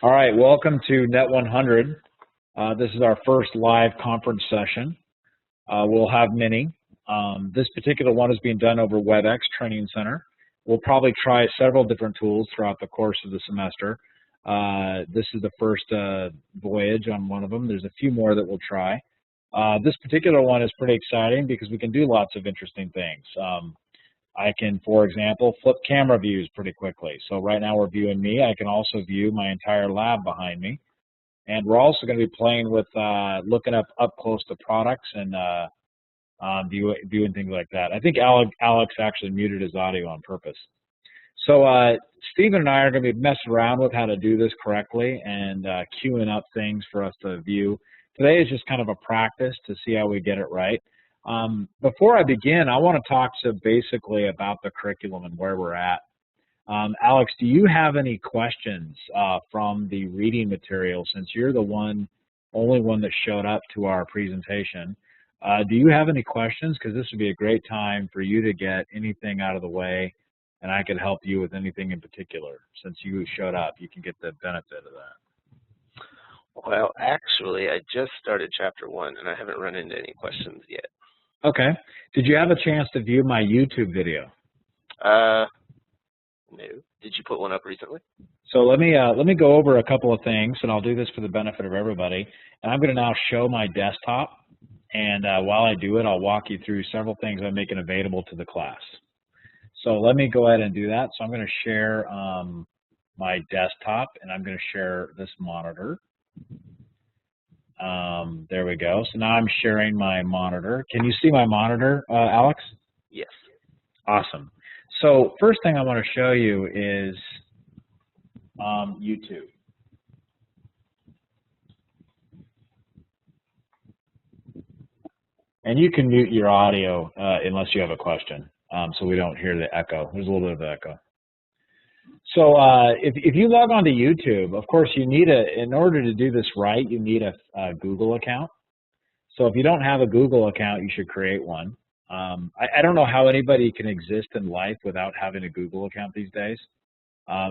All right, welcome to Net 100. This is our first live conference session. We'll have many. This particular one is being done over WebEx Training Center. We'll probably try several different tools throughout the course of the semester. This is the first voyage on one of them. There's a few more that we'll try. This particular one is pretty exciting because we can do lots of interesting things. I can, for example, flip camera views pretty quickly. So right now we're viewing me. I can also view my entire lab behind me. And we're also going to be playing with looking up close to products and viewing things like that. I think Alex actually muted his audio on purpose. So Stephen and I are going to be messing around with how to do this correctly and queuing up things for us to view. Today is just kind of a practice to see how we get it right. Before I begin, I want to talk basically about the curriculum and where we're at. Alex, do you have any questions from the reading material, since you're the only one that showed up to our presentation? Do you have any questions? Because this would be a great time for you to get anything out of the way, and I could help you with anything in particular. Since you showed up, you can get the benefit of that. Well, actually, I just started chapter 1, and I haven't run into any questions yet. Okay. Did you have a chance to view my YouTube video? No. Did you put one up recently? So let me go over a couple of things, and I'll do this for the benefit of everybody. And I'm going to now show my desktop, and while I do it, I'll walk you through several things I'm making available to the class. So let me go ahead and do that. So I'm going to share my desktop, and I'm going to share this monitor. There we go. So now I'm sharing my monitor. Can you see my monitor, Alex? Yes. Awesome. So first thing I want to show you is YouTube. And you can mute your audio unless you have a question, so we don't hear the echo. There's a little bit of echo. So if you log on to YouTube, of course, you need in order to do this right, you need a Google account. So if you don't have a Google account, you should create one. I don't know how anybody can exist in life without having a Google account these days.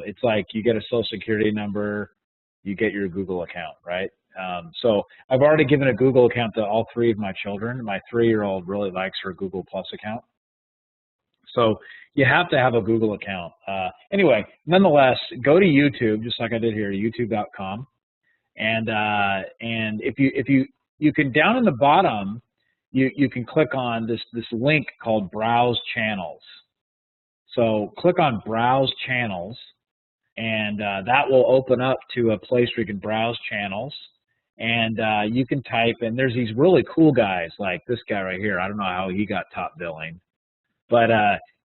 It's like you get a Social Security number, you get your Google account, right? So I've already given a Google account to all 3 of my children. My 3-year-old really likes her Google Plus account. So you have to have a Google account. Anyway, nonetheless, go to YouTube, just like I did here, youtube.com. And if you can, down in the bottom, you can click on this link called Browse Channels. So click on Browse Channels, and that will open up to a place where you can browse channels. And you can type, and there's these really cool guys like this guy right here. I don't know how he got top billing, but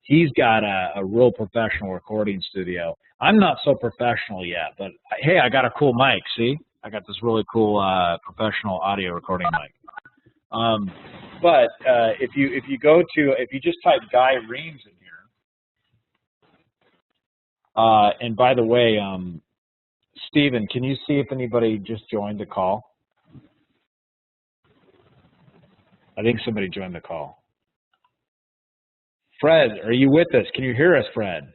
he's got a real professional recording studio. I'm not so professional yet, but hey, I got a cool mic. See, I got this really cool professional audio recording mic. But if you just type Guy Reams in here, and by the way, Stephen, can you see if anybody just joined the call? I think somebody joined the call. Fred, are you with us? Can you hear us, Fred?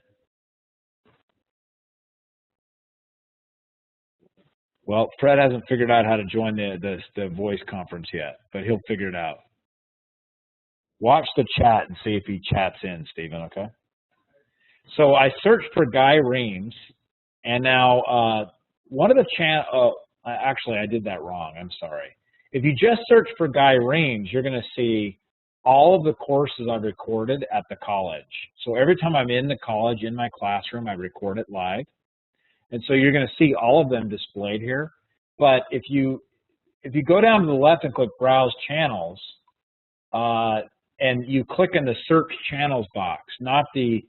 Well, Fred hasn't figured out how to join the voice conference yet, but he'll figure it out. Watch the chat and see if he chats in, Stephen, okay? So I searched for Guy Reams, and now one of the actually, I did that wrong. I'm sorry. If you just search for Guy Reams, you're going to see all of the courses I've recorded at the college. So every time I'm in the college, in my classroom, I record it live. And so you're going to see all of them displayed here. But if you go down to the left and click Browse Channels, and you click in the Search Channels box, not the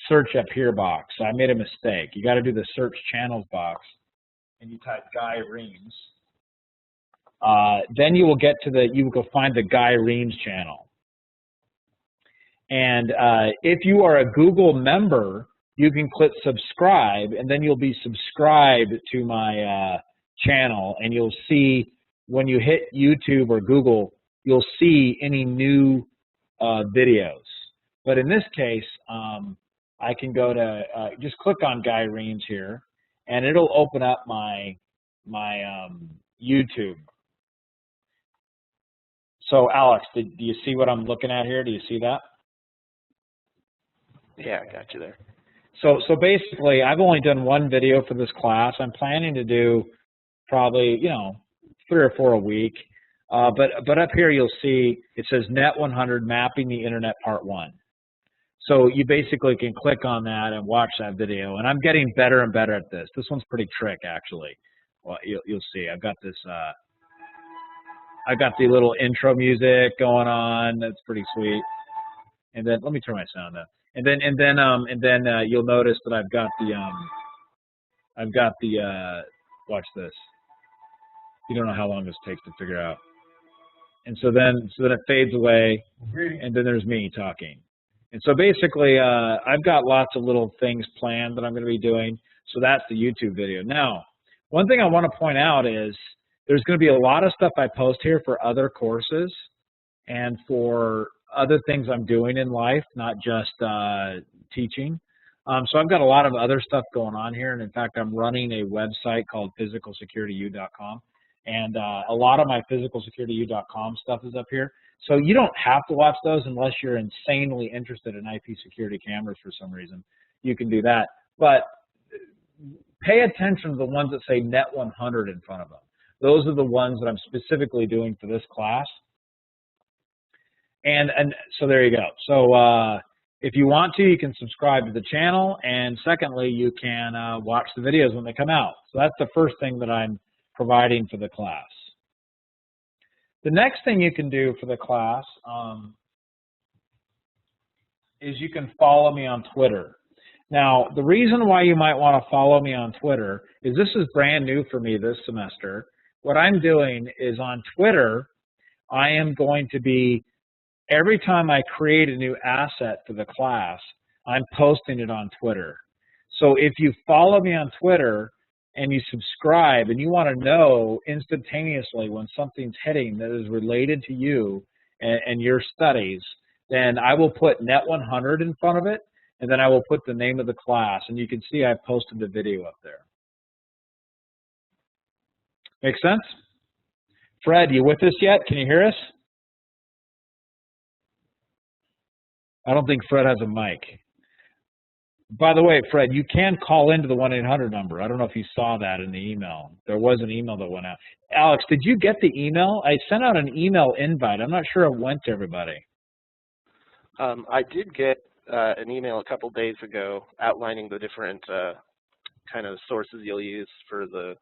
Search Up Here box. I made a mistake. You got to do the Search Channels box, and you type Guy Reams. Then you will get to you will go find the Guy Reams channel. And if you are a Google member, you can click subscribe, and then you'll be subscribed to my channel, and you'll see when you hit YouTube or Google, you'll see any new videos. But in this case, I can go to, just click on Guy Reams here, and it'll open up my YouTube. So Alex, do you see what I'm looking at here? Do you see that? Yeah, I got you there. So basically, I've only done one video for this class. I'm planning to do probably, 3 or 4 a week. But up here you'll see it says Net 100 Mapping the Internet Part 1. So you basically can click on that and watch that video. And I'm getting better and better at this. This one's pretty trick, actually. Well, you'll see. I've got this. I've got the little intro music going on. That's pretty sweet. And then let me turn my sound up. And then you'll notice that I've got the watch this. You don't know how long this takes to figure out. And so then it fades away, and then there's me talking. And so basically, I've got lots of little things planned that I'm going to be doing. So that's the YouTube video. Now, one thing I want to point out is there's going to be a lot of stuff I post here for other courses and for other things I'm doing in life, not just teaching. So I've got a lot of other stuff going on here. And in fact, I'm running a website called physicalsecurityU.com. And a lot of my physicalsecurityU.com stuff is up here. So you don't have to watch those unless you're insanely interested in IP security cameras for some reason. You can do that. But pay attention to the ones that say Net 100 in front of them. Those are the ones that I'm specifically doing for this class. And so there you go. So if you want to, you can subscribe to the channel. And secondly, you can watch the videos when they come out. So that's the first thing that I'm providing for the class. The next thing you can do for the class is you can follow me on Twitter. Now, the reason why you might want to follow me on Twitter is this is brand new for me this semester. What I'm doing is on Twitter, I am going to be, every time I create a new asset for the class, I'm posting it on Twitter. So if you follow me on Twitter, and you subscribe and you want to know instantaneously when something's hitting that is related to you and your studies, then I will put Net 100 in front of it, and then I will put the name of the class, and you can see I've posted the video up there. Make sense? Fred, you with us yet? Can you hear us? I don't think Fred has a mic. By the way, Fred, you can call into the 1-800 number. I don't know if you saw that in the email. There was an email that went out. Alex, did you get the email? I sent out an email invite. I'm not sure it went to everybody. I did get an email a couple days ago outlining the different kind of sources you'll use for the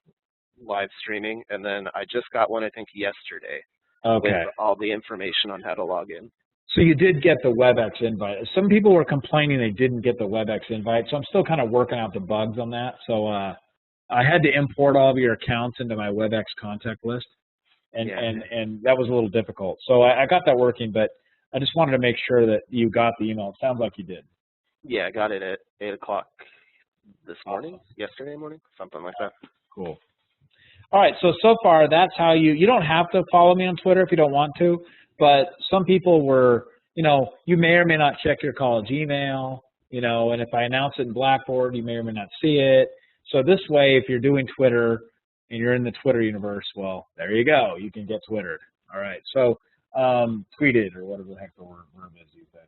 live streaming, and then I just got one, I think, yesterday. Okay. With all the information on how to log in. So you did get the WebEx invite. Some people were complaining they didn't get the WebEx invite, so I'm still kind of working out the bugs on that. So I had to import all of your accounts into my WebEx contact list, and that was a little difficult. So I got that working, but I just wanted to make sure that you got the email. It sounds like you did. Yeah, I got it at 8 o'clock this morning, yesterday morning, something like that. Cool. All right, so far that's how you don't have to follow me on Twitter if you don't want to. But some people were, you may or may not check your college email, and if I announce it in Blackboard, you may or may not see it. So this way, if you're doing Twitter and you're in the Twitter universe, well, there you go. You can get Twittered. All right, so tweeted or whatever the heck the word is you said.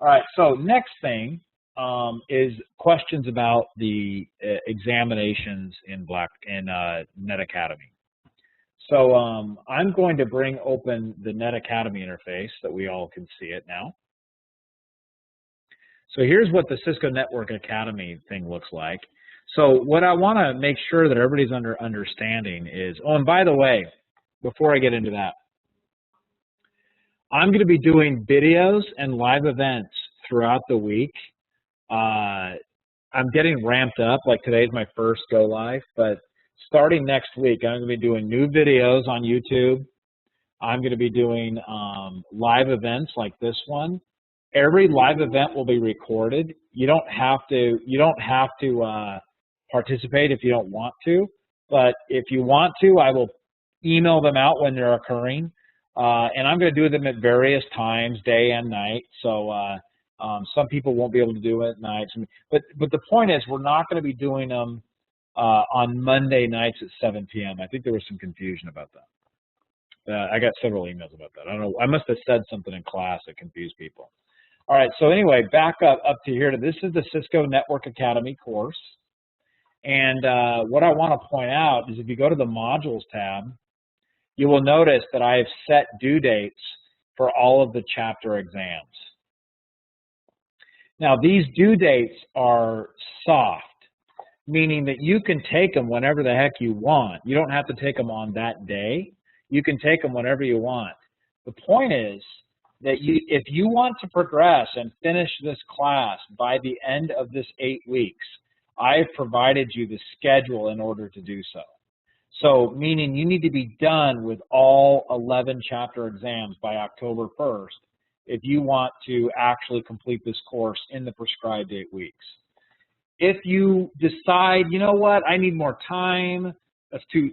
All right, so next thing is questions about the examinations in Net Academy. So I'm going to bring open the Net Academy interface so that we all can see it now. So here's what the Cisco Network Academy thing looks like. So what I want to make sure that everybody's understanding is, oh, and by the way, before I get into that, I'm going to be doing videos and live events throughout the week. I'm getting ramped up, like today's my first go live, but starting next week, I'm going to be doing new videos on YouTube. I'm going to be doing live events like this one. Every live event will be recorded. You don't have to participate if you don't want to, but if you want to, I will email them out when they're occurring. And I'm going to do them at various times, day and night. So some people won't be able to do it at night. But the point is, we're not going to be doing them on Monday nights at 7 p.m. I think there was some confusion about that. I got several emails about that. I don't know. I must have said something in class that confused people. All right. So anyway, back up to here. This is the Cisco Network Academy course. And what I want to point out is if you go to the Modules tab, you will notice that I have set due dates for all of the chapter exams. Now, these due dates are soft, meaning that you can take them whenever the heck you want. You don't have to take them on that day. You can take them whenever you want. The point is that if you want to progress and finish this class by the end of this 8 weeks, I've provided you the schedule in order to do so. So, meaning you need to be done with all 11 chapter exams by October 1st if you want to actually complete this course in the prescribed 8 weeks. If you decide, you know what, I need more time, that's too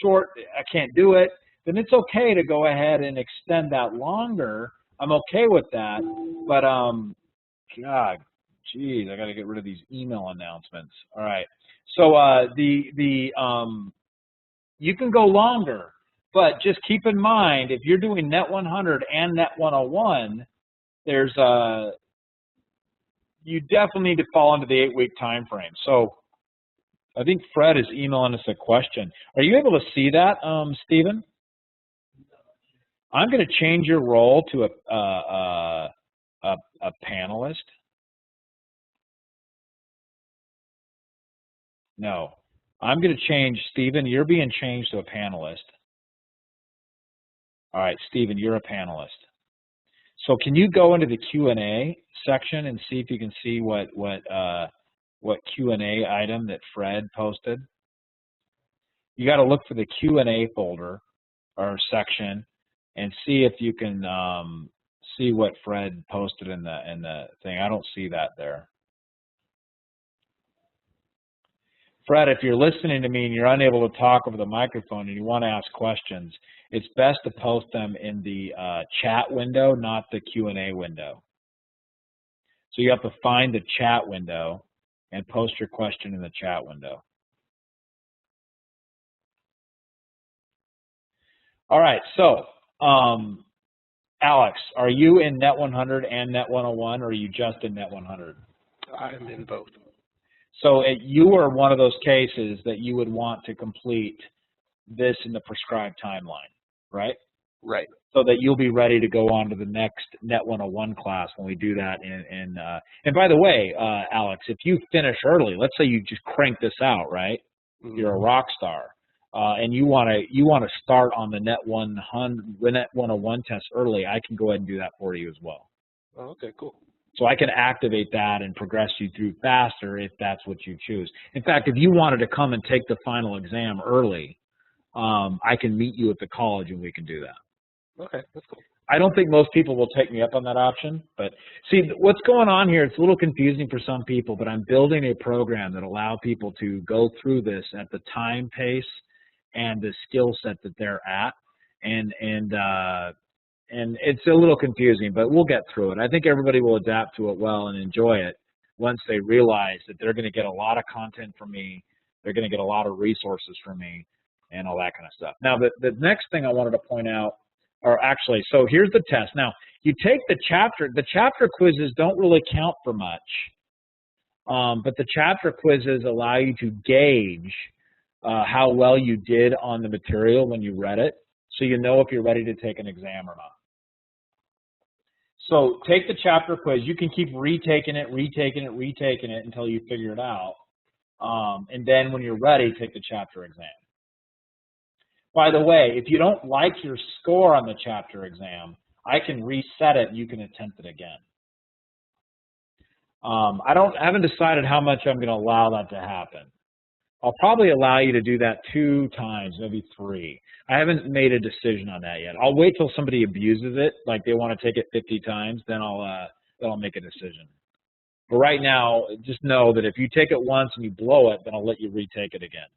short, I can't do it, then it's okay to go ahead and extend that longer. I'm okay with that, but God, geez, I got to get rid of these email announcements. All right, so you can go longer, but just keep in mind if you're doing Net 100 and Net 101, there's you definitely need to fall into the 8-week time frame. So I think Fred is emailing us a question. Are you able to see that, Stephen? I'm going to change your role to a panelist. No, I'm going to change, Stephen, you're being changed to a panelist. All right, Stephen, you're a panelist. So can you go into the Q&A section and see if you can see what Q&A item that Fred posted? You got to look for the Q&A folder or section and see if you can see what Fred posted in the thing. I don't see that there. Fred, if you're listening to me and you're unable to talk over the microphone and you want to ask questions, it's best to post them in the chat window, not the Q&A window. So you have to find the chat window and post your question in the chat window. All right, so Alex, are you in Net 100 and Net 101, or are you just in Net 100? I'm in both. So you are one of those cases that you would want to complete this in the prescribed timeline, right? Right. So that you'll be ready to go on to the next Net 101 class when we do that. And by the way, Alex, if you finish early, let's say you just crank this out, right? Mm-hmm. You're a rock star, and you want to start on the Net 101 test early. I can go ahead and do that for you as well. Oh, okay, cool. So I can activate that and progress you through faster if that's what you choose. In fact, if you wanted to come and take the final exam early, I can meet you at the college and we can do that. Okay, that's cool. I don't think most people will take me up on that option, but see, what's going on here, it's a little confusing for some people, but I'm building a program that allows people to go through this at the time pace and the skill set that they're at, and it's a little confusing, but we'll get through it. I think everybody will adapt to it well and enjoy it once they realize that they're going to get a lot of content from me, they're going to get a lot of resources from me, and all that kind of stuff. Now, the next thing I wanted to point out, or actually, so here's the test. Now, you take the chapter quizzes don't really count for much, but the chapter quizzes allow you to gauge how well you did on the material when you read it, so you know if you're ready to take an exam or not. So take the chapter quiz. You can keep retaking it until you figure it out. And then when you're ready, take the chapter exam. By the way, if you don't like your score on the chapter exam, I can reset it and you can attempt it again. I haven't decided how much I'm going to allow that to happen. I'll probably allow you to do that 2 times, maybe 3. I haven't made a decision on that yet. I'll wait till somebody abuses it, like they want to take it 50 times, then I'll make a decision. But right now, just know that if you take it once and you blow it, then I'll let you retake it again.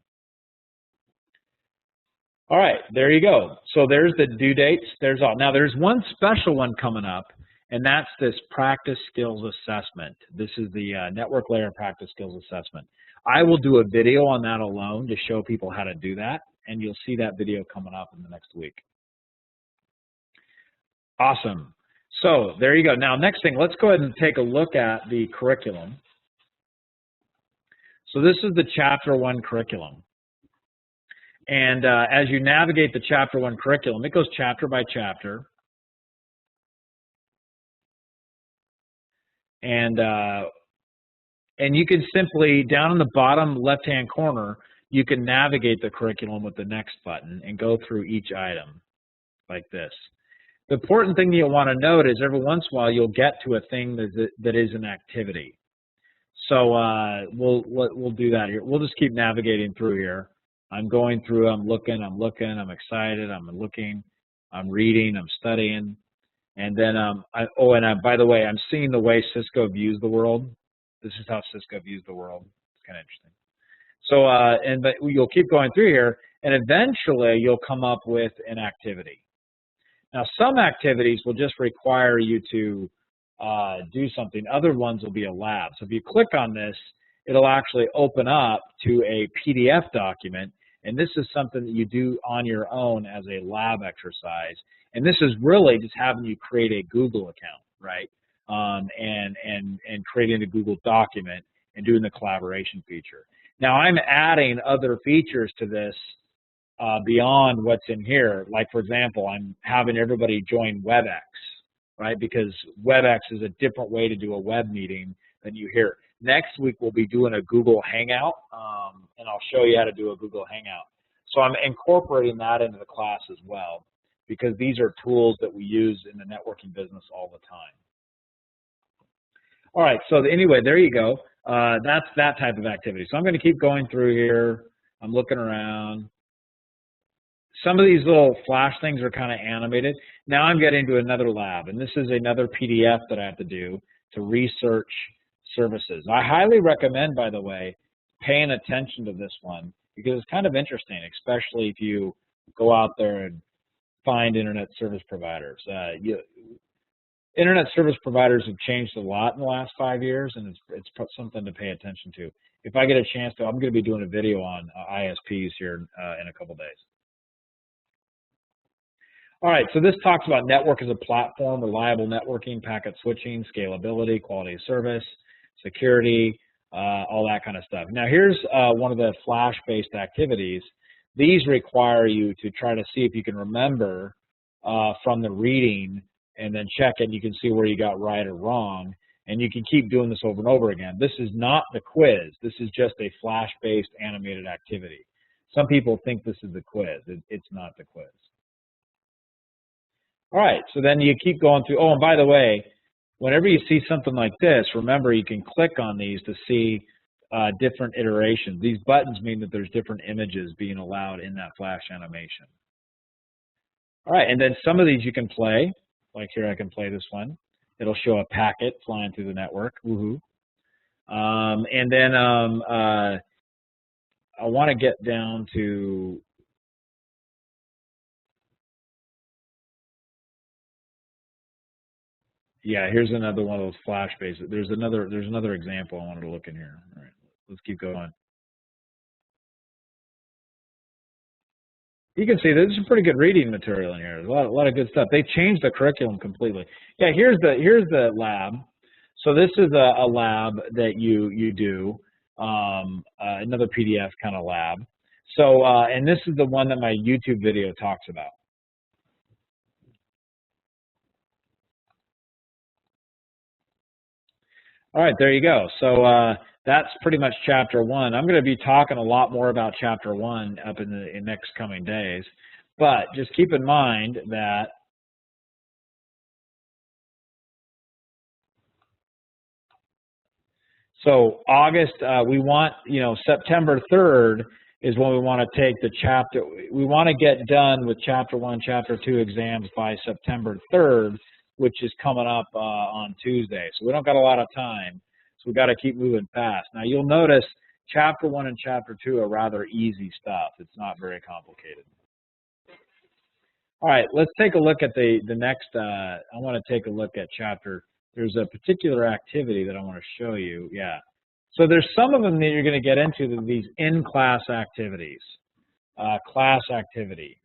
All right, there you go. So there's the due dates. Now there's one special one coming up, and that's this practice skills assessment. This is the network layer practice skills assessment. I will do a video on that alone to show people how to do that, and you'll see that video coming up in the next week. Awesome. So there you go. Now, next thing, let's go ahead and take a look at the curriculum. So this is the Chapter 1 curriculum. And as you navigate the Chapter 1 curriculum, it goes chapter by chapter. And you can simply, down in the bottom left-hand corner, you can navigate the curriculum with the next button and go through each item like this. The important thing you'll want to note is every once in a while you'll get to a thing that is an activity. So we'll do that here. We'll just keep navigating through here. I'm going through, I'm looking, I'm excited, I'm looking, I'm reading, I'm studying. And then, by the way, I'm seeing the way Cisco views the world. This is how Cisco views the world. It's kind of interesting. So, but you'll keep going through here, and eventually you'll come up with an activity. Now, some activities will just require you to do something. Other ones will be a lab. So if you click on this, it'll actually open up to a PDF document, and this is something that you do on your own as a lab exercise. And this is really just having you create a Google account, right? And creating a Google document and doing the collaboration feature. Now, I'm adding other features to this beyond what's in here. Like, for example, I'm having everybody join WebEx, right? Because WebEx is a different way to do a web meeting than you hear. Next week, we'll be doing a Google Hangout, and I'll show you how to do a Google Hangout. So I'm incorporating that into the class as well, because these are tools that we use in the networking business all the time. All right, so anyway, there you go. That's that type of activity. So I'm going to keep going through here. I'm looking around. Some of these little flash things are kind of animated. Now I'm getting to another lab, and this is another PDF that I have to do to research services. I highly recommend, by the way, paying attention to this one, because it's kind of interesting, especially if you go out there and find internet service providers. Internet service providers have changed a lot in the last 5 years, and it's something to pay attention to. If I get a chance to, I'm going to be doing a video on ISPs here in a couple days. All right, so this talks about network as a platform, reliable networking, packet switching, scalability, quality of service, security, all that kind of stuff. Now, here's one of the Flash-based activities. These require you to try to see if you can remember from the reading, and then check it. You can see where you got right or wrong, and you can keep doing this over and over again. This is not the quiz. This is just a Flash-based animated activity. Some people think this is the quiz. It's not the quiz. All right, so then you keep going through. Oh, and by the way, whenever you see something like this, remember you can click on these to see different iterations. These buttons mean that there's different images being allowed in that Flash animation. All right, and then some of these you can play. Like here, I can play this one. It'll show a packet flying through the network. Woohoo! And then I want to get down to. Yeah, here's another one of those Flash-based. There's another example I wanted to look in here. All right, let's keep going. You can see there's some pretty good reading material in here. There's a lot of good stuff. They changed the curriculum completely. Yeah, here's the lab. So this is a lab that you do, another PDF kind of lab. So and this is the one that my YouTube video talks about. All right, there you go. So that's pretty much Chapter 1. I'm going to be talking a lot more about Chapter 1 up in the next coming days. But just keep in mind that so August, we want, September 3rd is when we want to take the chapter. We want to get done with Chapter 1, Chapter 2 exams by September 3rd, which is coming up on Tuesday. So we don't got a lot of time. So we got to keep moving fast. Now you'll notice Chapter 1 and Chapter 2 are rather easy stuff. It's not very complicated. All right, let's take a look at the next. I want to take a look at there's a particular activity that I want to show you. Yeah. So there's some of them that you're going to get into, these in-class activities, class activity.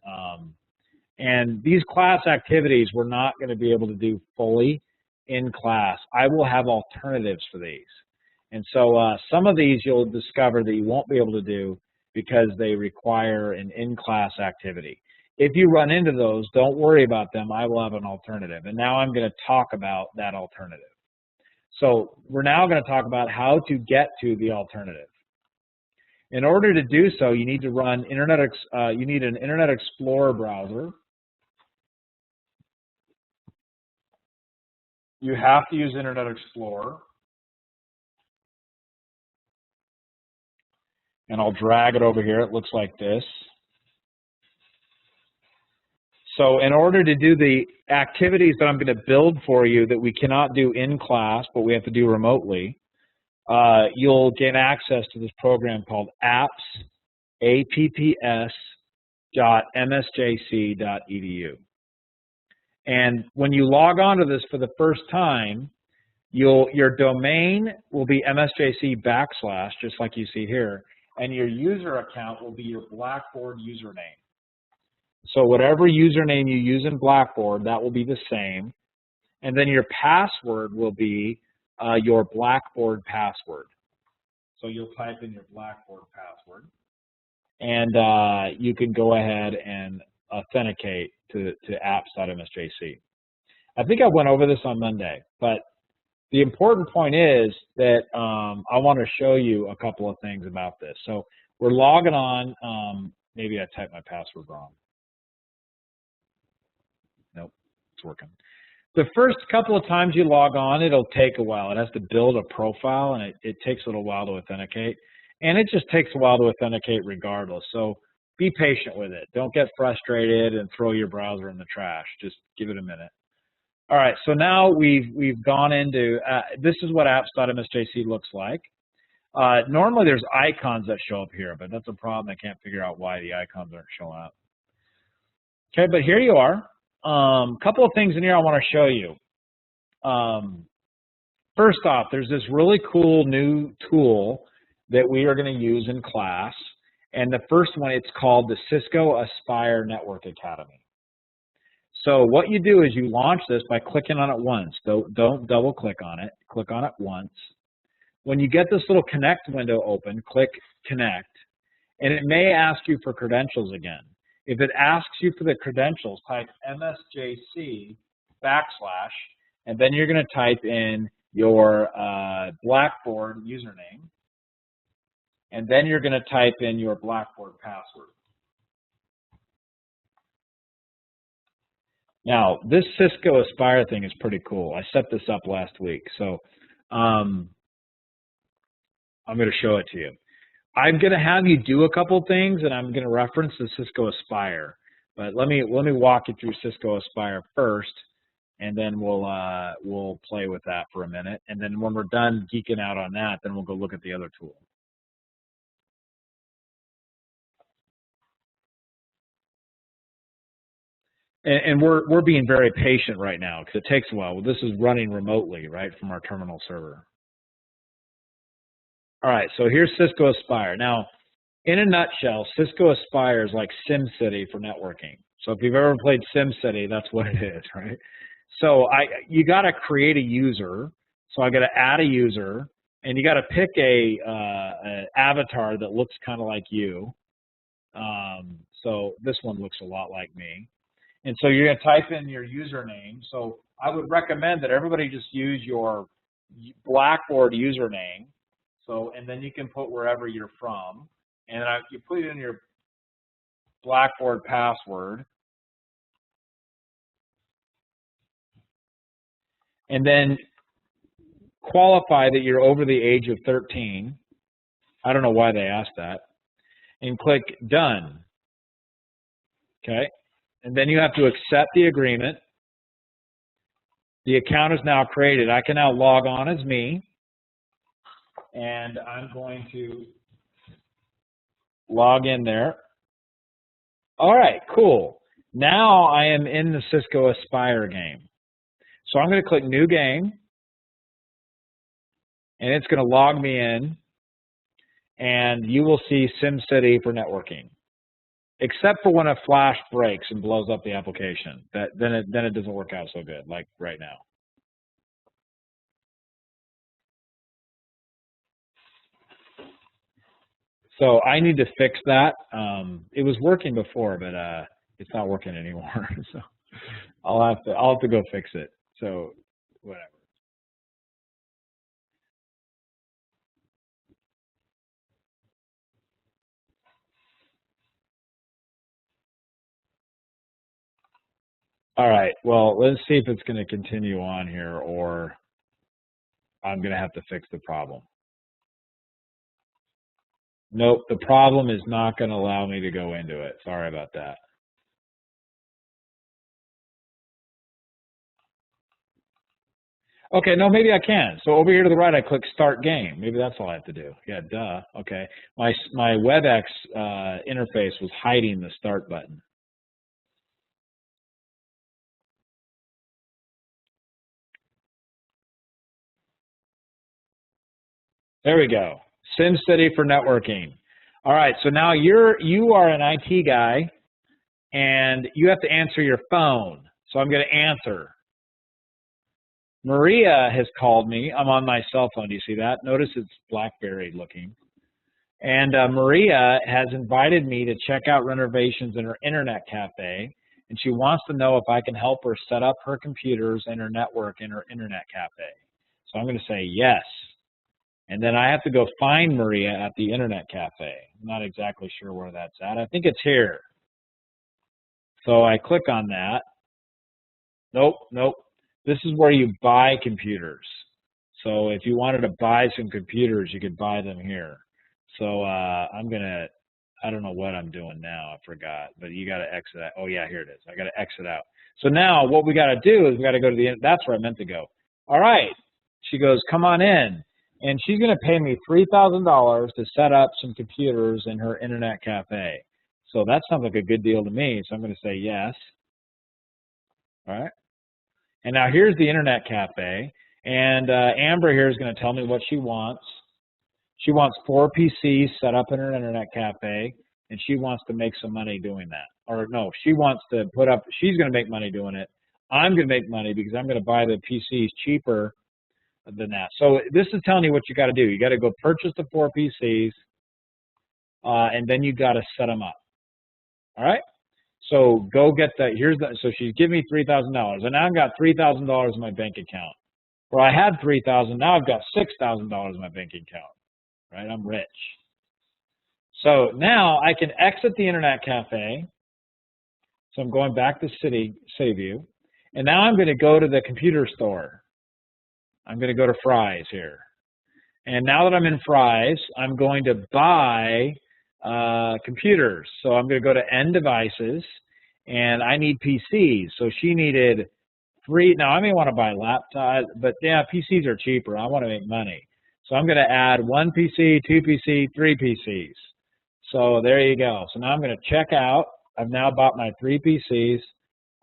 And these class activities we're not going to be able to do fully in class. I will have alternatives for these. And so some of these you'll discover that you won't be able to do because they require an in-class activity. If you run into those, don't worry about them. I will have an alternative. And now I'm going to talk about that alternative. So we're now going to talk about how to get to the alternative. In order to do so, you need to run you need an Internet Explorer browser. You have to use Internet Explorer. And I'll drag it over here. It looks like this. So in order to do the activities that I'm going to build for you that we cannot do in class, but we have to do remotely, you'll gain access to this program called apps.msjc.edu. And when you log on to this for the first time, your domain will be msjc /, just like you see here, and your user account will be your Blackboard username. So whatever username you use in Blackboard, that will be the same. And then your password will be your Blackboard password. So you'll type in your Blackboard password. And you can go ahead and authenticate to apps.msjc. I think I went over this on Monday, but the important point is that I want to show you a couple of things about this. So we're logging on. Maybe I typed my password wrong. Nope, it's working. The first couple of times you log on, it'll take a while. It has to build a profile, and it takes a little while to authenticate. And it just takes a while to authenticate regardless. So be patient with it. Don't get frustrated and throw your browser in the trash. Just give it a minute. All right, so now we've gone into, this is what apps.msjc looks like. Normally there's icons that show up here, but that's a problem. I can't figure out why the icons aren't showing up. Okay, but here you are. Couple of things in here I want to show you. First off, there's this really cool new tool that we are going to use in class. And the first one, it's called the Cisco Aspire Network Academy. So what you do is you launch this by clicking on it once. Don't double click on it. Click on it once. When you get this little connect window open, click connect. And it may ask you for credentials again. If it asks you for the credentials, type msjc /, and then you're going to type in your Blackboard username. And then you're going to type in your Blackboard password. Now, this Cisco Aspire thing is pretty cool. I set this up last week, so I'm going to show it to you. I'm going to have you do a couple things, and I'm going to reference the Cisco Aspire. But let me walk you through Cisco Aspire first, and then we'll play with that for a minute. And then when we're done geeking out on that, then we'll go look at the other tool. And we're being very patient right now because it takes a while. Well, this is running remotely, right, from our terminal server. All right, so here's Cisco Aspire. Now, in a nutshell, Cisco Aspire is like SimCity for networking. So if you've ever played SimCity, that's what it is, right? So you got to create a user. So I got to add a user, and you got to pick an avatar that looks kind of like you. So this one looks a lot like me. And so you're going to type in your username. So I would recommend that everybody just use your Blackboard username. So, and then you can put wherever you're from. And you put in your Blackboard password. And then qualify that you're over the age of 13. I don't know why they asked that. And click Done. Okay. And then you have to accept the agreement. The account is now created. I can now log on as me. And I'm going to log in there. All right, cool. Now I am in the Cisco Aspire game. So I'm going to click New Game. And it's going to log me in and you will see SimCity for networking. Except for when a flash breaks and blows up the application. Then it doesn't work out so good, like right now. So I need to fix that. It was working before, but it's not working anymore. So I'll have to go fix it. So whatever. All right. Well, let's see if it's going to continue on here, or I'm going to have to fix the problem. Nope, the problem is not going to allow me to go into it. Sorry about that. Okay, no, maybe I can. So over here to the right, I click Start Game. Maybe that's all I have to do. Yeah, duh. Okay. My WebEx interface was hiding the Start button. There we go. SimCity for networking. All right, so now you are an IT guy, and you have to answer your phone. So I'm going to answer. Maria has called me. I'm on my cell phone. Do you see that? Notice it's BlackBerry looking. And Maria has invited me to check out renovations in her internet cafe, and she wants to know if I can help her set up her computers and her network in her internet cafe. So I'm going to say yes. And then I have to go find Maria at the internet cafe. I'm not exactly sure where that's at. I think it's here. So I click on that. Nope, nope. This is where you buy computers. So if you wanted to buy some computers, you could buy them here. So I don't know what I'm doing now. I forgot. But you got to exit out. Oh, yeah, here it is. I got to exit out. So now what we got to do is we got to go to the, that's where I meant to go. All right. She goes, come on in. And she's going to pay me $3,000 to set up some computers in her internet cafe. So that sounds like a good deal to me. So I'm going to say yes. All right. And now here's the internet cafe. And Amber here is going to tell me what she wants. She wants 4 PCs set up in her internet cafe, and she wants to make some money doing that. Or no, she wants to put up, she's going to make money doing it. I'm going to make money because I'm going to buy the PCs cheaper than that. So this is telling you what you got to do. You got to go purchase the 4 PCs, and then you got to set them up. All right? So go get that. Here's the, so she's giving me $3,000, and now I've got $3,000 in my bank account. Where I had $3,000, now I've got $6,000 in my bank account. Right? I'm rich. So now I can exit the internet cafe. So I'm going back to City View, and now I'm going to go to the computer store. I'm going to go to Fry's here. And now that I'm in Fry's, I'm going to buy computers. So I'm going to go to End Devices, and I need PCs. So she needed 3. Now, I may want to buy laptops, but yeah, PCs are cheaper. I want to make money. So I'm going to add 1 PC, 2 PC, 3 PCs. So there you go. So now I'm going to check out. I've now bought my 3 PCs.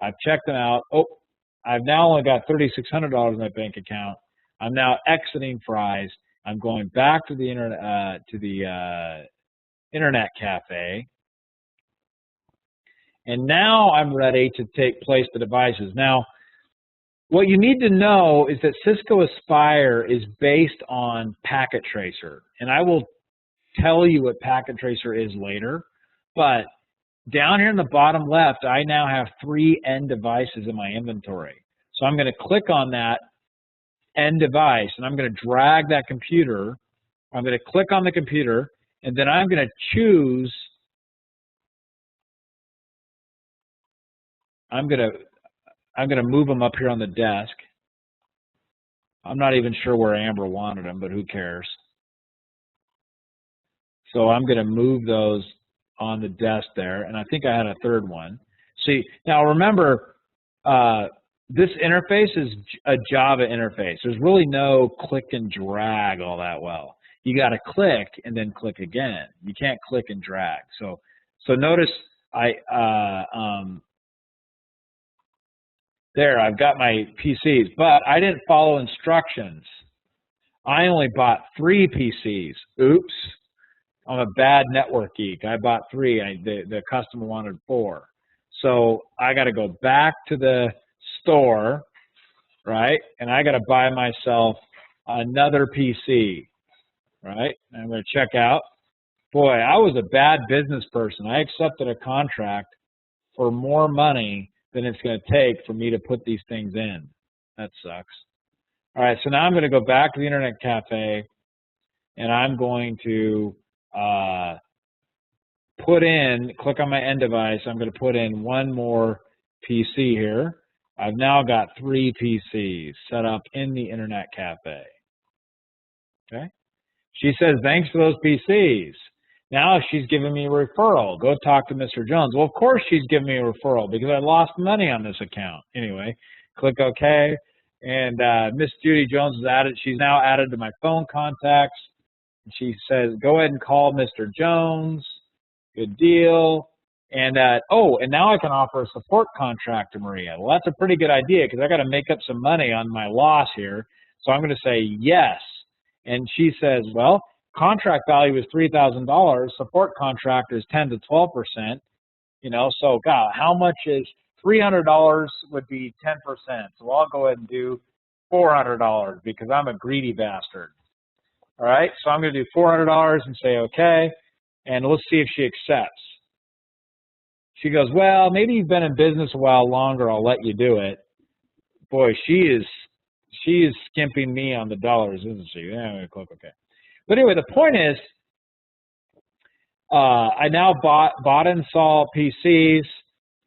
I've checked them out. Oh, I've now only got $3,600 in my bank account. I'm now exiting Fry's. I'm going back to the internet cafe. And now I'm ready to place the devices. Now, what you need to know is that Cisco Aspire is based on Packet Tracer. And I will tell you what Packet Tracer is later. But down here in the bottom left, I now have 3 end devices in my inventory. So I'm going to click on that end device, and I'm going to drag that computer. I'm going to click on the computer, and then I'm going to choose. I'm going to move them up here on the desk. I'm not even sure where Amber wanted them, but who cares? So I'm going to move those on the desk there, and I think I had a third one. See, now remember, this interface is a Java interface. There's really no click and drag all that well. You got to click and then click again. You can't click and drag. So notice there, I've got my PCs, but I didn't follow instructions. I only bought 3 PCs. Oops. I'm a bad network geek. I bought 3. The customer wanted 4. So I got to go back to the store, right? And I got to buy myself another PC, right? And I'm going to check out. Boy, I was a bad business person. I accepted a contract for more money than it's going to take for me to put these things in. That sucks. All right, so now I'm going to go back to the Internet Cafe, and I'm going to click on my end device. I'm going to put in one more PC here. I've now got 3 PCs set up in the Internet Cafe. Okay. She says, thanks for those PCs. Now she's giving me a referral. Go talk to Mr. Jones. Well, of course she's giving me a referral because I lost money on this account. Anyway, click OK. And Miss Judy Jones is added. She's now added to my phone contacts. She says, go ahead and call Mr. Jones. Good deal. And and now I can offer a support contract to Maria. Well, that's a pretty good idea because I got to make up some money on my loss here. So I'm going to say yes. And she says, well, contract value is $3,000. Support contract is 10 to 12%. You know, so God, how much is $300 would be 10%. So I'll go ahead and do $400 because I'm a greedy bastard. All right, so I'm going to do $400 and say okay, and let's see if she accepts. She goes, well, maybe you've been in business a while longer. I'll let you do it. Boy, she is skimping me on the dollars, isn't she? Yeah, I'm going to click okay. But anyway, the point is, I now bought and saw PCs,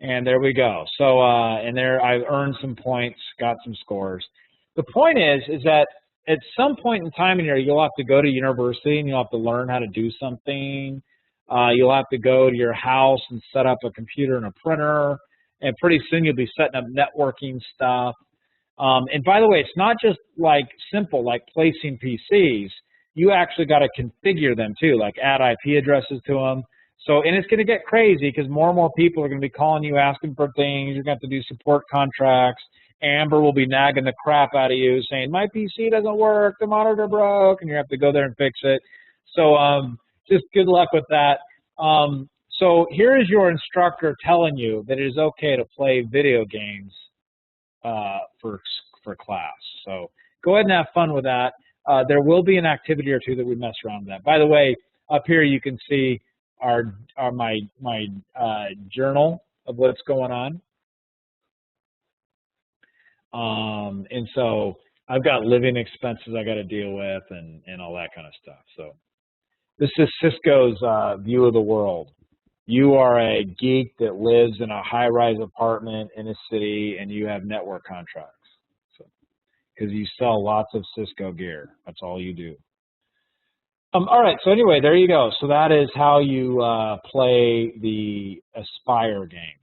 and there we go. So, and there I've earned some points, got some scores. The point is that at some point in time in here, you'll have to go to university and you'll have to learn how to do something. You'll have to go to your house and set up a computer and a printer, and pretty soon you'll be setting up networking stuff. And by the way, it's not just like simple, like placing PCs. You actually got to configure them too, like add IP addresses to them. So, and it's going to get crazy because more and more people are going to be calling you, asking for things. You're going to have to do support contracts. Amber will be nagging the crap out of you, saying, my PC doesn't work, the monitor broke, and you have to go there and fix it. So just good luck with that. So here is your instructor telling you that it is okay to play video games for class. So go ahead and have fun with that. There will be an activity or two that we mess around with that. By the way, up here you can see my journal of what's going on. And so I've got living expenses I got to deal with and all that kind of stuff. So this is Cisco's view of the world. You are a geek that lives in a high-rise apartment in a city and you have network contracts. So, because you sell lots of Cisco gear. That's all you do. All right, so anyway, there you go. So that is how you play the Aspire game.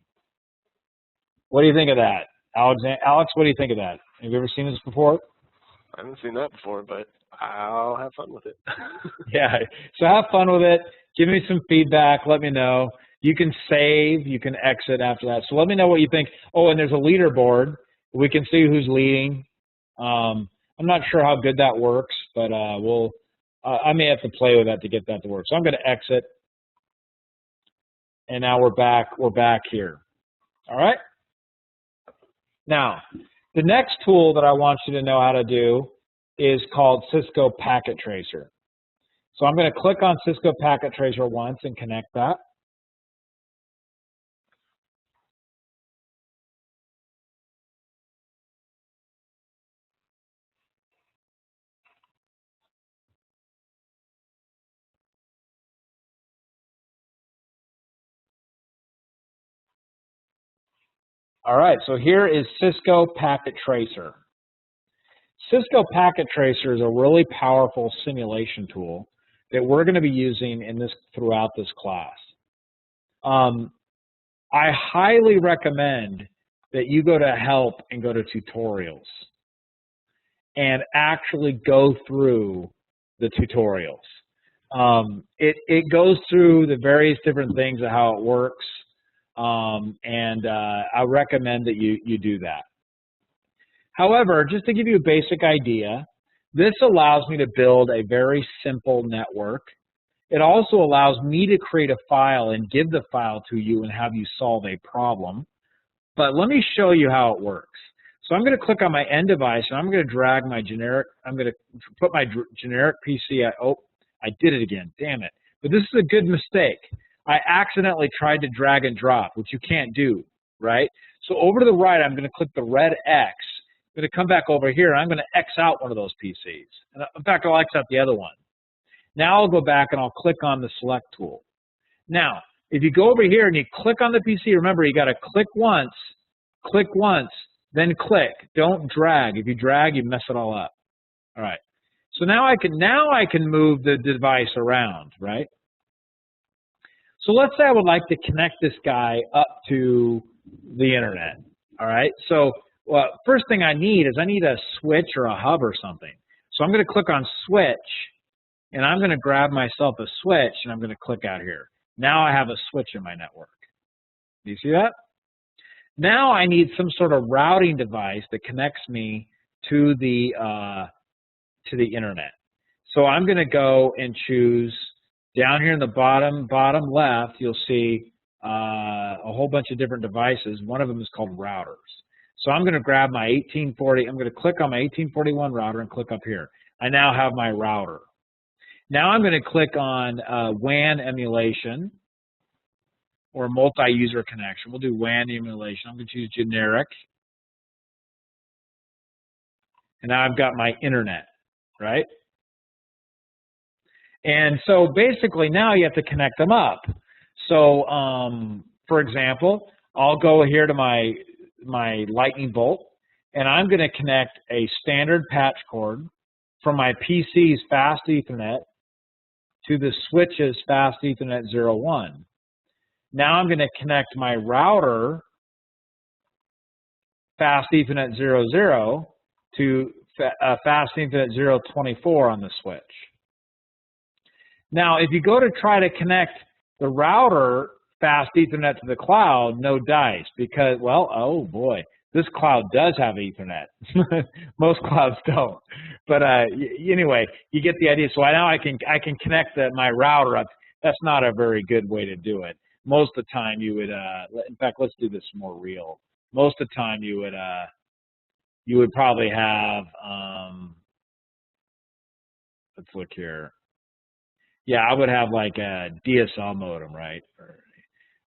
What do you think of that? Alex, what do you think of that? Have you ever seen this before? I haven't seen that before, but I'll have fun with it. Yeah, so have fun with it. Give me some feedback. Let me know. You can save. You can exit after that. So let me know what you think. Oh, and there's a leaderboard. We can see who's leading. I'm not sure how good that works, but I may have to play with that to get that to work. So I'm going to exit. And now we're back. We're back here. All right? Now, the next tool that I want you to know how to do is called Cisco Packet Tracer. So I'm going to click on Cisco Packet Tracer once and connect that. All right, so here is Cisco Packet Tracer. Cisco Packet Tracer is a really powerful simulation tool that we're going to be using throughout this class. I highly recommend that you go to help and go to tutorials and actually go through the tutorials. It goes through the various different things of how it works. I recommend that you do that. However, just to give you a basic idea, this allows me to build a very simple network It also allows me to create a file and give the file to you and have you solve a problem. But let me show you how it works. So I'm going to click on my end device, and I'm going to drag my generic, I'm going to put my generic PC, I did it again, damn it. But this is a good mistake. I accidentally tried to drag and drop, which you can't do, right? So over to the right, I'm going to click the red X. I'm going to come back over here, and I'm going to X out one of those PCs. And in fact, I'll X out the other one. Now I'll go back, and I'll click on the select tool. Now, if you go over here and you click on the PC, remember, you got to click once, then click. Don't drag. If you drag, you mess it all up. All right. So now I can move the device around, right? So let's say I would like to connect this guy up to the internet. All right. So first thing I need a switch or a hub or something. So I'm going to click on switch, and I'm going to grab myself a switch, and I'm going to click out here. Now I have a switch in my network. Do you see that? Now I need some sort of routing device that connects me to the internet. So I'm going to go and choose down here in the bottom left. You'll see a whole bunch of different devices. One of them is called routers. So I'm going to grab my 1840. I'm going to click on my 1841 router and click up here. I now have my router. Now I'm going to click on WAN emulation or multi-user connection. We'll do WAN emulation. I'm going to choose generic. And now I've got my internet, right? And so basically now you have to connect them up. So for example, I'll go here to my lightning bolt, and I'm going to connect a standard patch cord from my PC's fast Ethernet to the switch's fast Ethernet 01. Now I'm going to connect my router fast Ethernet 00 to fast Ethernet 024 on the switch. Now, if you go to try to connect the router fast Ethernet to the cloud, no dice, because, well, oh boy, this cloud does have Ethernet. Most clouds don't. But anyway, you get the idea. So now I can connect my router up. That's not a very good way to do it. Most of the time you would, in fact, let's do this more real. Most of the time you would probably have, let's look here. Yeah, I would have like a DSL modem, right?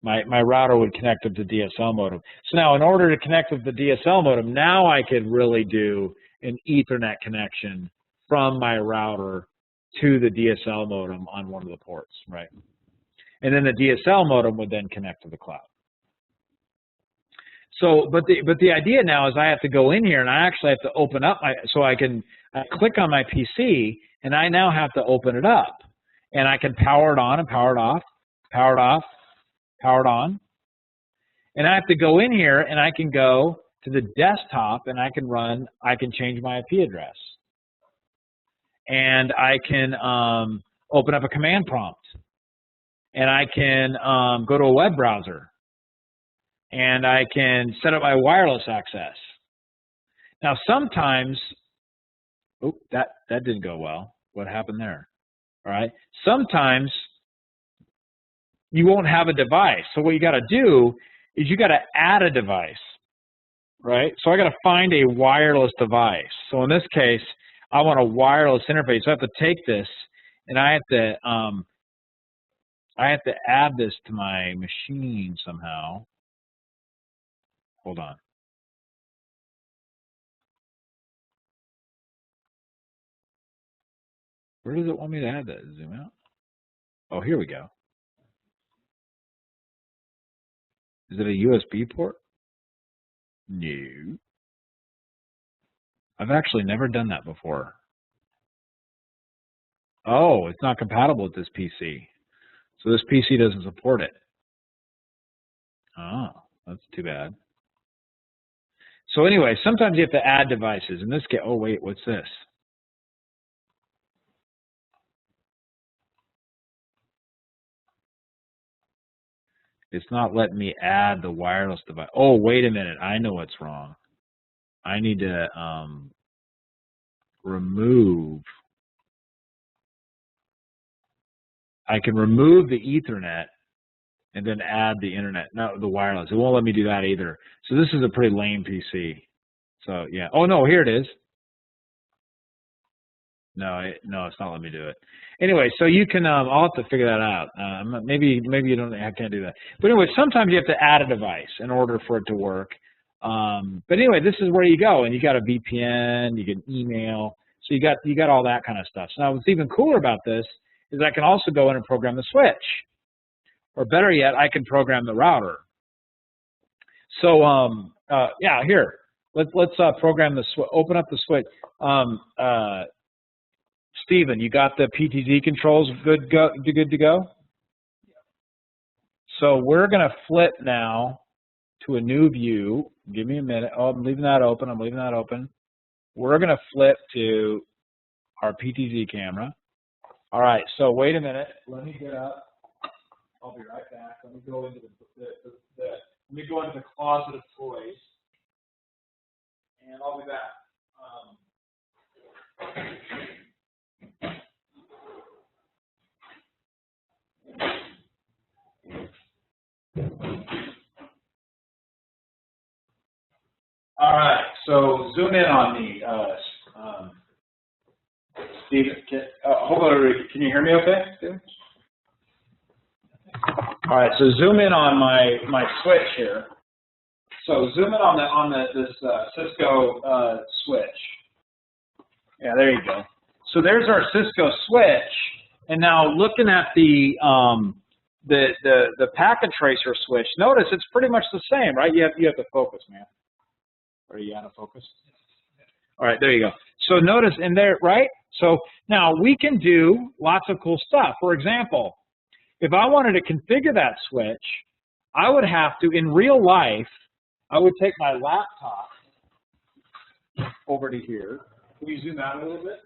My router would connect up to DSL modem. So now in order to connect with the DSL modem, now I could really do an Ethernet connection from my router to the DSL modem on one of the ports, right? And then the DSL modem would then connect to the cloud. So, but the idea now is I have to go in here and I actually have to open up I click on my PC and I now have to open it up. And I can power it on and power it off, power it off, power it on. And I have to go in here and I can go to the desktop and I can change my IP address. And I can open up a command prompt. And I can go to a web browser. And I can set up my wireless access. Now sometimes, oh, that didn't go well. What happened there? All right. Sometimes you won't have a device. So what you got to do is you got to add a device, right? So I got to find a wireless device. So in this case, I want a wireless interface. So I have to take this and I have to add this to my machine somehow. Hold on. Where does it want me to add that? Zoom out. Oh, here we go. Is it a USB port? No. I've actually never done that before. Oh, it's not compatible with this PC. So this PC doesn't support it. Oh, that's too bad. So anyway, sometimes you have to add devices. In this case, oh wait, what's this? It's not letting me add the wireless device. Oh, wait a minute. I know what's wrong. I need to remove I can remove the Ethernet and then add the internet, not the wireless. It won't let me do that either. So this is a pretty lame PC. So yeah. Oh no, here it is. No, it's not letting me do it. Anyway, so you can. I'll have to figure that out. Maybe you don't. I can't do that. But anyway, sometimes you have to add a device in order for it to work. But anyway, this is where you go, and you got a VPN, you get email, so you got all that kind of stuff. So now, what's even cooler about this is I can also go in and program the switch, or better yet, I can program the router. So yeah, here let's program the switch. Open up the switch. Steven, you got the PTZ controls good to go? So we're going to flip now to a new view. Give me a minute. Oh, I'm leaving that open. We're going to flip to our PTZ camera. All right, so wait a minute. Let me get up. I'll be right back. Let me go into the closet of toys, and I'll be back. All right, so zoom in on me, Steve. Hold on, can you hear me okay, Steve? All right, so zoom in on my switch here. So zoom in on this Cisco switch. Yeah, there you go. So there's our Cisco switch, and now looking at the packet tracer switch. Notice it's pretty much the same, right? You have to focus, man. Are you out of focus? All right, there you go. So notice in there, right? So now we can do lots of cool stuff. For example, if I wanted to configure that switch, I would have to, in real life, I would take my laptop over to here. Can you zoom out a little bit?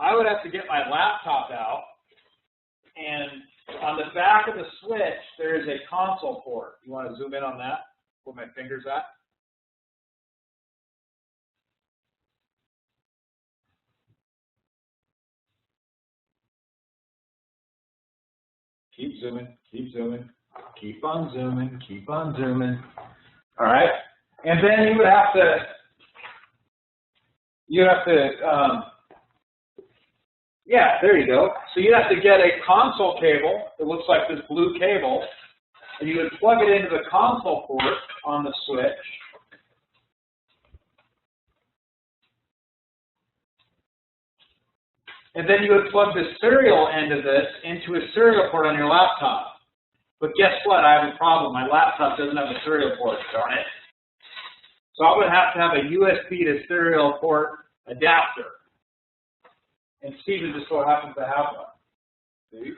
I would have to get my laptop out, and on the back of the switch, there is a console port. You want to zoom in on that? Where my finger's at? Keep zooming, keep zooming, keep on zooming, keep on zooming. All right, and then you would have to, yeah, there you go. So you'd have to get a console cable. It looks like this blue cable, and you would plug it into the console port on the switch. And then you would plug the serial end of this into a serial port on your laptop. But guess what? I have a problem. My laptop doesn't have a serial port, darn it. So I would have to have a USB to serial port adapter. And Steven just so happens to have one. See?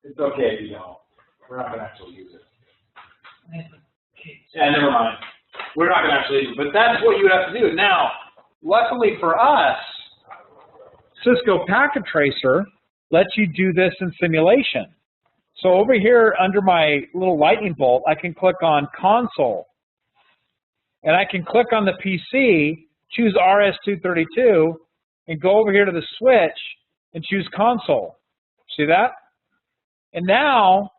It's okay if you don't. We're not going to actually use it. Yeah, never mind. We're not going to actually use it. But that's what you would have to do. Now, luckily for us, Cisco Packet Tracer lets you do this in simulation. So over here under my little lightning bolt, I can click on console. And I can click on the PC, choose RS-232, and go over here to the switch and choose console. See that? And now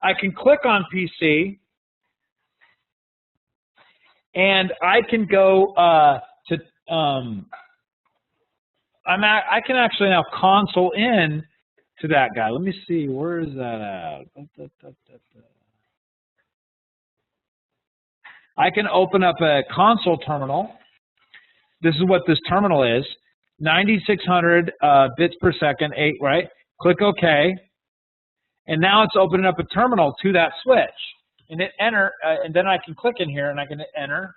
I can click on PC, and I can go I can actually now console in to that guy. Let me see, where is that at? I can open up a console terminal. This is what this terminal is, 9600 bits per second, 8, right? Click OK. And now it's opening up a terminal to that switch. And hit enter, and then I can click in here and I can hit enter.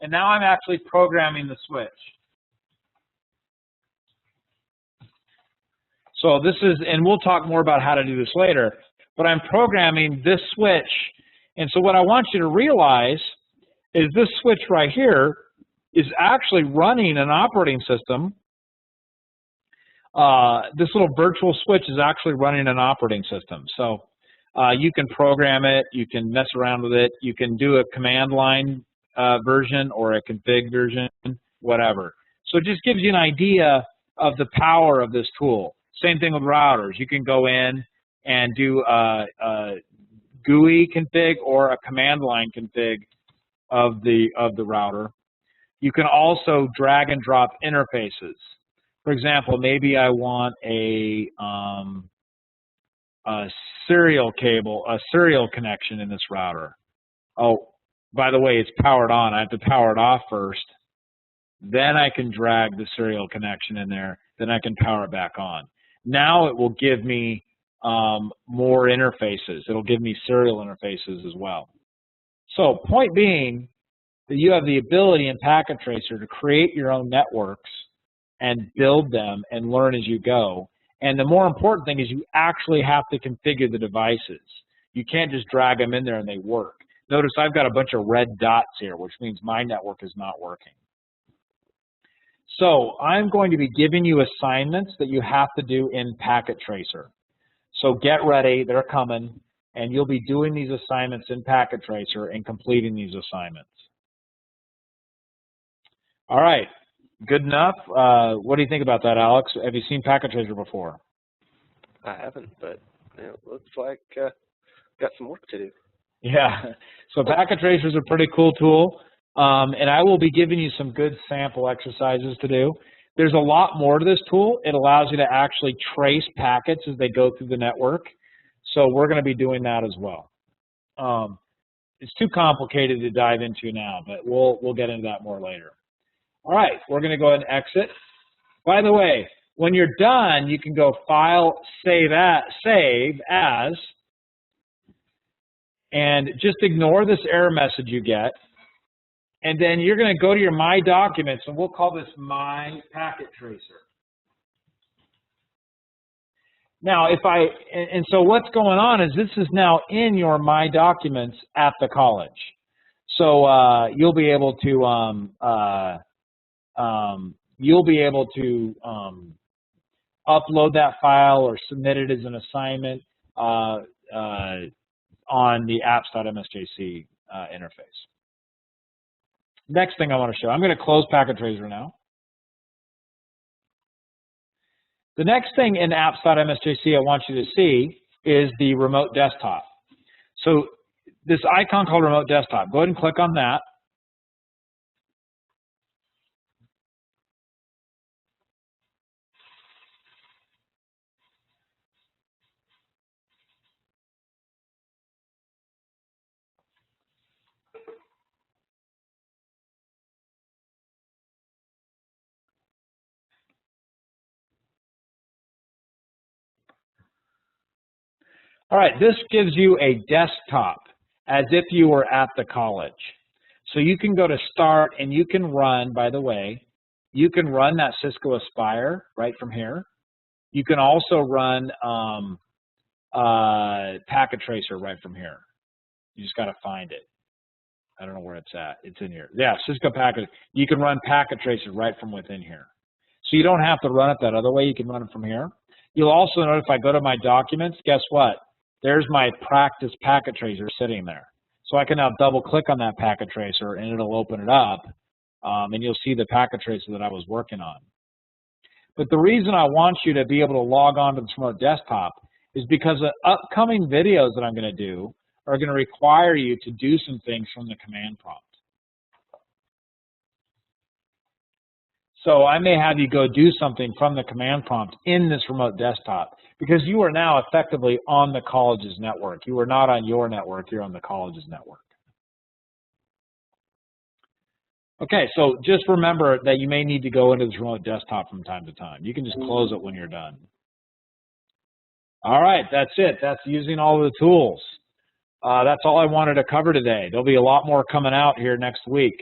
And now I'm actually programming the switch. So this is, and we'll talk more about how to do this later, but I'm programming this switch. And so what I want you to realize is this switch right here is actually running an operating system. This little virtual switch is actually running an operating system. So You can program it. You can mess around with it. You can do a command line version or a config version, whatever. So it just gives you an idea of the power of this tool. Same thing with routers. You can go in and do a GUI config or a command line config of the router. You can also drag and drop interfaces. For example, maybe I want a serial cable, a serial connection in this router. Oh, by the way, it's powered on. I have to power it off first. Then I can drag the serial connection in there. Then I can power it back on. Now it will give me more interfaces. It'll give me serial interfaces as well. So point being that you have the ability in Packet Tracer to create your own networks and build them and learn as you go. And the more important thing is you actually have to configure the devices. You can't just drag them in there and they work. Notice I've got a bunch of red dots here, which means my network is not working. So I'm going to be giving you assignments that you have to do in Packet Tracer. So get ready, they're coming, and you'll be doing these assignments in Packet Tracer and completing these assignments. All right, good enough. What do you think about that, Alex? Have you seen Packet Tracer before? I haven't, but it looks like got some work to do. Yeah, so Packet Tracer is a pretty cool tool, and I will be giving you some good sample exercises to do. There's a lot more to this tool. It allows you to actually trace packets as they go through the network, so we're going to be doing that as well. It's too complicated to dive into now, but we'll get into that more later. All right, we're going to go ahead and exit. By the way, when you're done, you can go File, Save As, and just ignore this error message you get. And then you're going to go to your My Documents, and we'll call this My Packet Tracer. Now, so what's going on is this is now in your My Documents at the college. So you'll be able to upload that file or submit it as an assignment on the apps.msjc interface. Next thing I want to show, I'm going to close Packet Tracer now. The next thing in apps.msjc I want you to see is the remote desktop. So this icon called remote desktop, go ahead and click on that. All right, this gives you a desktop as if you were at the college. So you can go to Start and you can run, by the way, you can run that Cisco Aspire right from here. You can also run Packet Tracer right from here. You just got to find it. I don't know where it's at. It's in here. Yeah, Cisco Packet. You can run Packet Tracer right from within here. So you don't have to run it that other way. You can run it from here. You'll also note if I go to my documents, guess what? There's my practice Packet Tracer sitting there. So I can now double click on that Packet Tracer and it'll open it up and you'll see the Packet Tracer that I was working on. But the reason I want you to be able to log on to this remote desktop is because the upcoming videos that I'm going to do are going to require you to do some things from the command prompt. So I may have you go do something from the command prompt in this remote desktop because you are now effectively on the college's network. You are not on your network, you're on the college's network. Okay, so just remember that you may need to go into this remote desktop from time to time. You can just close it when you're done. All right, that's it. That's using all of the tools. That's all I wanted to cover today. There'll be a lot more coming out here next week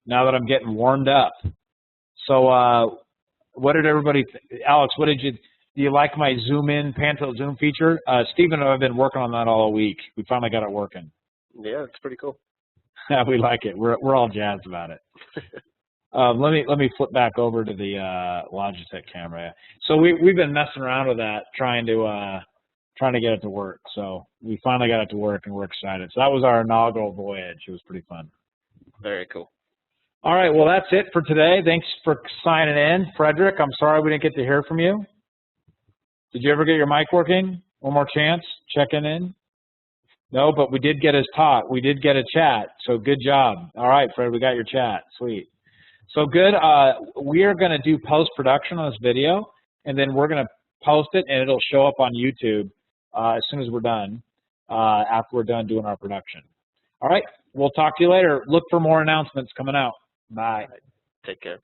now that I'm getting warmed up. So what did everybody, Alex, what did you, do you like my zoom in, pan tilt zoom feature? Stephen and I have been working on that all week. We finally got it working. Yeah, it's pretty cool. Yeah, we like it. We're all jazzed about it. Let me flip back over to the Logitech camera. So we've been messing around with that, trying trying to get it to work. So we finally got it to work, and we're excited. So that was our inaugural voyage. It was pretty fun. Very cool. All right, well, that's it for today. Thanks for signing in. Frederick, I'm sorry we didn't get to hear from you. Did you ever get your mic working? One more chance, checking in. No, but we did get his talk. We did get a chat, so good job. All right, Fred, we got your chat. Sweet. So good. We are going to do post-production on this video, and then we're going to post it, and it'll show up on YouTube as soon as we're done, after we're done doing our production. All right, we'll talk to you later. Look for more announcements coming out. Bye. Take care.